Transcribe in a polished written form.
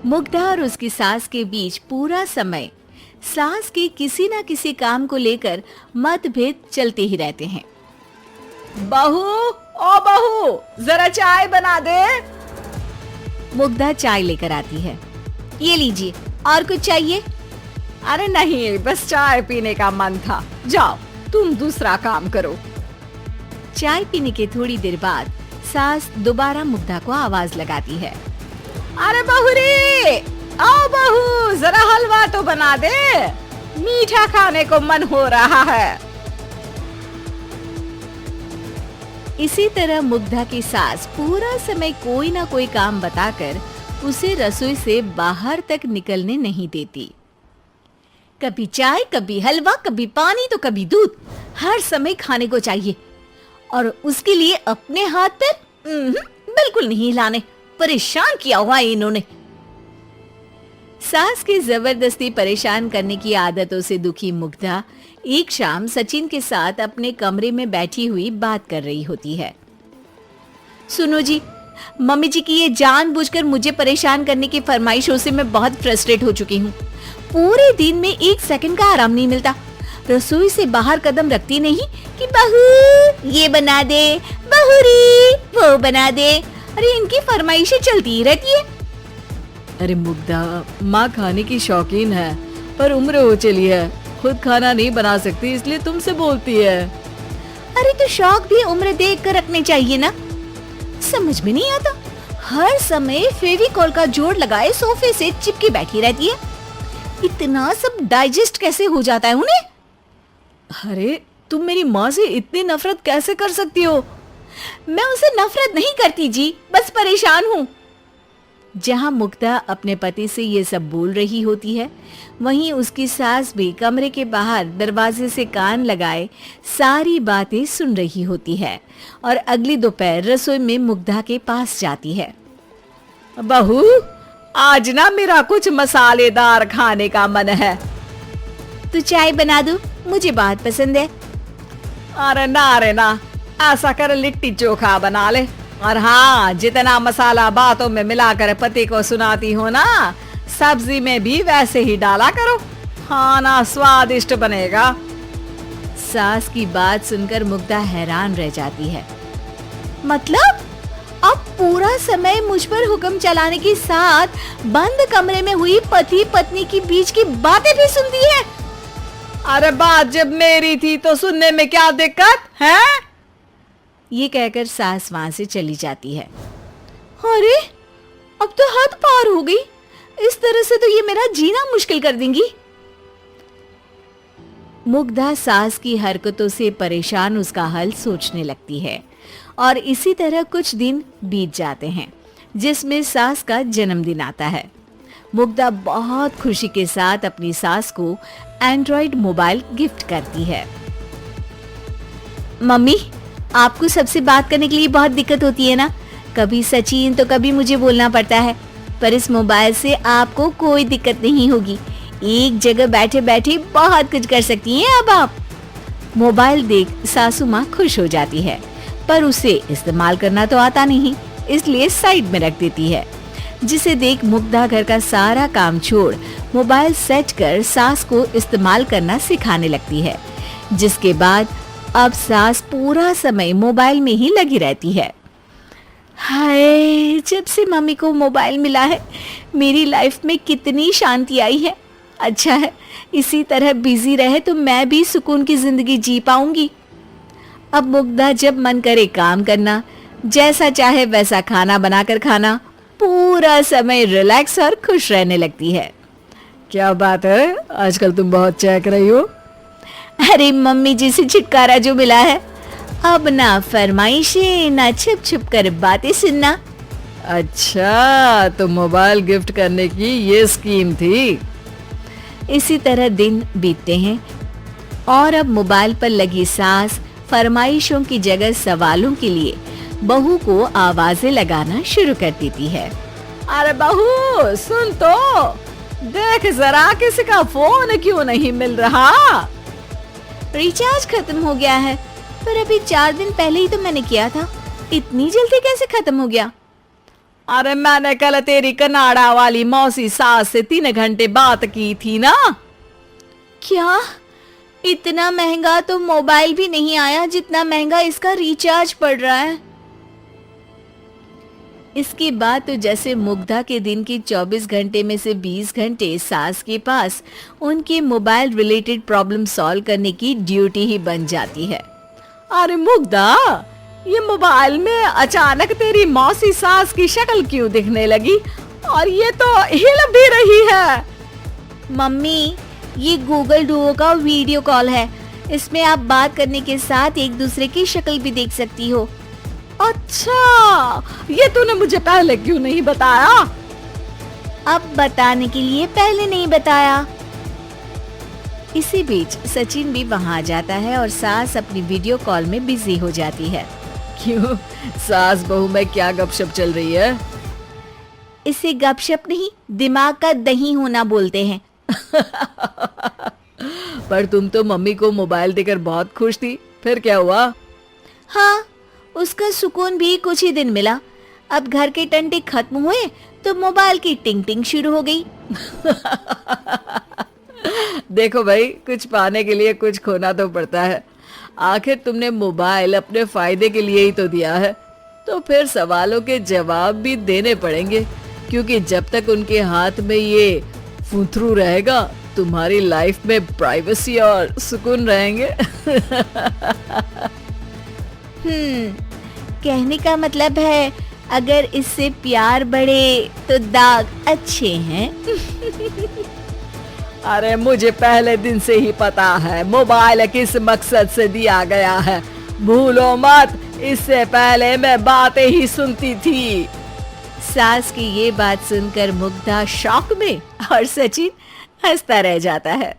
मुग्धा और उसकी सास के बीच पूरा समय सास के किसी न किसी काम को लेकर मतभेद चलते ही रहते हैं। बहू, ओ बहू, जरा चाय बना दे। मुग्धा चाय लेकर आती है। ये लीजिए, और कुछ चाहिए? अरे नहीं, बस चाय पीने का मन था। जाओ, तुम दूसरा काम करो। चाय पीने के थोड़ी देर बाद सास दोबारा मुग्धा को आवाज लगाती है। अरे बहुरी, आओ बहू, जरा हलवा तो बना दे, मीठा खाने को मन हो रहा है। इसी तरह मुग्धा की सास पूरा समय कोई ना कोई काम बताकर उसे रसोई से बाहर तक निकलने नहीं देती। कभी चाय, कभी हलवा, कभी पानी तो कभी दूध, हर समय खाने को चाहिए और उसके लिए अपने हाथ पैर बिल्कुल नहीं हिलाने। परेशान किया हुआ है इन्होंने। सास की जबरदस्ती परेशान करने की आदतों से दुखी मुग्धा एक शाम सचिन के साथ अपने कमरे में बैठी हुई बात कर रही होती है। सुनो जी, मम्मी जी की ये जानबूझकर मुझे परेशान करने की फरमाइशों से मैं बहुत फ्रस्ट्रेट हो चुकी हूँ। पूरे दिन में 1 सेकंड का आराम नहीं मिलता। रसोई से बाहर कदम रखती नहीं कि बहू ये बना दे, बहुरी वो बना दे। अरे इनकी फरमाइशें चलती ही रहती है। अरे मुग्धा, माँ खाने की शौकीन है पर उम्र हो चली है, खुद खाना नहीं बना सकती, इसलिए तुमसे बोलती है। अरे तो शौक भी उम्र देख कर रखने चाहिए ना। समझ में नहीं आता, हर समय फेविकॉल का जोड़ लगाए सोफे से चिपकी बैठी रहती है। इतना सब डाइजेस्ट कैसे हो जाता है उन्हें? अरे तुम मेरी माँ से इतनी नफरत कैसे कर सकती हो? मैं उनसे नफरत नहीं करती जी, बस परेशान हूँ। जहाँ मुग्धा अपने पति से ये सब बोल रही होती है, वहीं उसकी सास भी कमरे के बाहर दरवाजे से कान लगाए सारी बातें सुन रही होती है और अगली दोपहर रसोई में मुग्धा के पास जाती है। बहू, आज ना मेरा कुछ मसालेदार खाने का मन है। तो चाय बना दो, मुझे बहुत पसंद है। अरे ना, ऐसा कर लिट्टी चोखा बना ले। और हाँ, जितना मसाला बातों में मिलाकर पति को सुनाती हो ना, सब्जी में भी वैसे ही डाला करो, खाना स्वादिष्ट बनेगा। सास की बात सुनकर मुग्धा हैरान रह जाती है। मतलब अब पूरा समय मुझ पर हुक्म चलाने के साथ बंद कमरे में हुई पति पत्नी की बीच की बातें भी सुनती है। अरे बात जब मेरी थी तो सुनने में क्या दिक्कत है? ये कहकर सास वहां से चली जाती है। अरे अब तो हद पार हो गई, इस तरह से तो ये मेरा जीना मुश्किल कर देंगी। मुग्धा सास की हरकतों से परेशान उसका हल सोचने लगती है और इसी तरह कुछ दिन बीत जाते हैं, जिसमें सास का जन्मदिन आता है। मुग्धा बहुत खुशी के साथ अपनी सास को एंड्रॉइड मोबाइल गिफ्ट करती है। मम्मी, आपको सबसे बात करने के लिए बहुत दिक्कत होती है ना, कभी सचिन तो कभी मुझे बोलना पड़ता है, पर इस मोबाइल से आपको कोई दिक्कत नहीं होगी। एक जगह बैठे बैठे बहुत कुछ कर सकती हैं अब आप। मोबाइल देख सासू माँ खुश हो जाती है, पर उसे इस्तेमाल करना तो आता नहीं, इसलिए साइड में रख देती है। जिसे देख मुग्धा घर का सारा काम छोड़ मोबाइल सेट कर सास को इस्तेमाल करना सिखाने लगती है, जिसके बाद अब सास पूरा समय मोबाइल में ही लगी रहती है। हाय, जब से मम्मी को मोबाइल मिला है मेरी लाइफ में कितनी शांति आई है। अच्छा है, इसी तरह बिजी रहे तो मैं भी सुकून की जिंदगी जी पाऊंगी। अब मुग्धा जब मन करे काम करना, जैसा चाहे वैसा खाना बनाकर खाना, पूरा समय रिलैक्स और खुश रहने लगती है। क्या बात है, आजकल तुम बहुत चहक रही हो। अरे मम्मी जी से छुटकारा जो मिला है, अब ना फरमाइशें ना छुप छुप कर बातें सुनना। अच्छा, तो मोबाइल गिफ्ट करने की ये स्कीम थी। इसी तरह दिन बीतते हैं और अब मोबाइल पर लगी सास फरमाइशों की जगह सवालों के लिए बहू को आवाजें लगाना शुरू कर देती है। अरे बहू सुन तो, देख जरा किसी का फोन क्यों नहीं मिल रहा। रिचार्ज खत्म हो गया है, पर अभी 4 दिन पहले ही तो मैंने किया था, इतनी जल्दी कैसे खत्म हो गया। अरे मैंने कल तेरी कनाडा वाली मौसी सास से 3 घंटे बात की थी ना। क्या? इतना महंगा तो मोबाइल भी नहीं आया जितना महंगा इसका रिचार्ज पड़ रहा है। इसके बाद तो जैसे मुग्धा के दिन के 24 घंटे में से 20 घंटे सास के पास उनके मोबाइल रिलेटेड प्रॉब्लम सॉल्व करने की ड्यूटी ही बन जाती है। अरे मुग्धा, ये मोबाइल में अचानक तेरी मौसी सास की शक्ल क्यों दिखने लगी, और ये तो हिल भी रही है। मम्मी, ये गूगल डुओ का वीडियो कॉल है। इसमें आप बात करने के साथ एक दूसरे की शक्ल भी देख सकती हो। अच्छा, ये तूने मुझे पहले क्यों नहीं बताया? अब बताने के लिए पहले नहीं बताया। इसी बीच सचिन भी वहां आ जाता है और सास अपनी वीडियो कॉल में बिजी हो जाती है। क्यों, सास बहू में क्या गपशप चल रही है? इसे गपशप नहीं, दिमाग का दही होना बोलते हैं। पर तुम तो मम्मी को मोबाइल देकर बहुत खुश थी, फिर क्या हुआ? हाँ, उसका सुकून भी कुछ ही दिन मिला। अब घर के टंटे खत्म हुए तो मोबाइल की टिंग टिंग शुरू हो गई। देखो भाई, कुछ पाने के लिए कुछ खोना तो पड़ता है। आखिर तुमने मोबाइल अपने फायदे के लिए ही तो दिया है, तो फिर सवालों के जवाब भी देने पड़ेंगे, क्योंकि जब तक उनके हाथ में ये फुथरू रहेगा तुम्हारी लाइफ में प्राइवेसी और सुकून रहेंगे। कहने का मतलब है अगर इससे प्यार बढ़े तो दाग अच्छे हैं। अरे मुझे पहले दिन से ही पता है मोबाइल किस मकसद से दिया गया है, भूलो मत। इससे पहले मैं बातें ही सुनती थी। सास की ये बात सुनकर मुग्धा शॉक में और सचिन हंसता रह जाता है।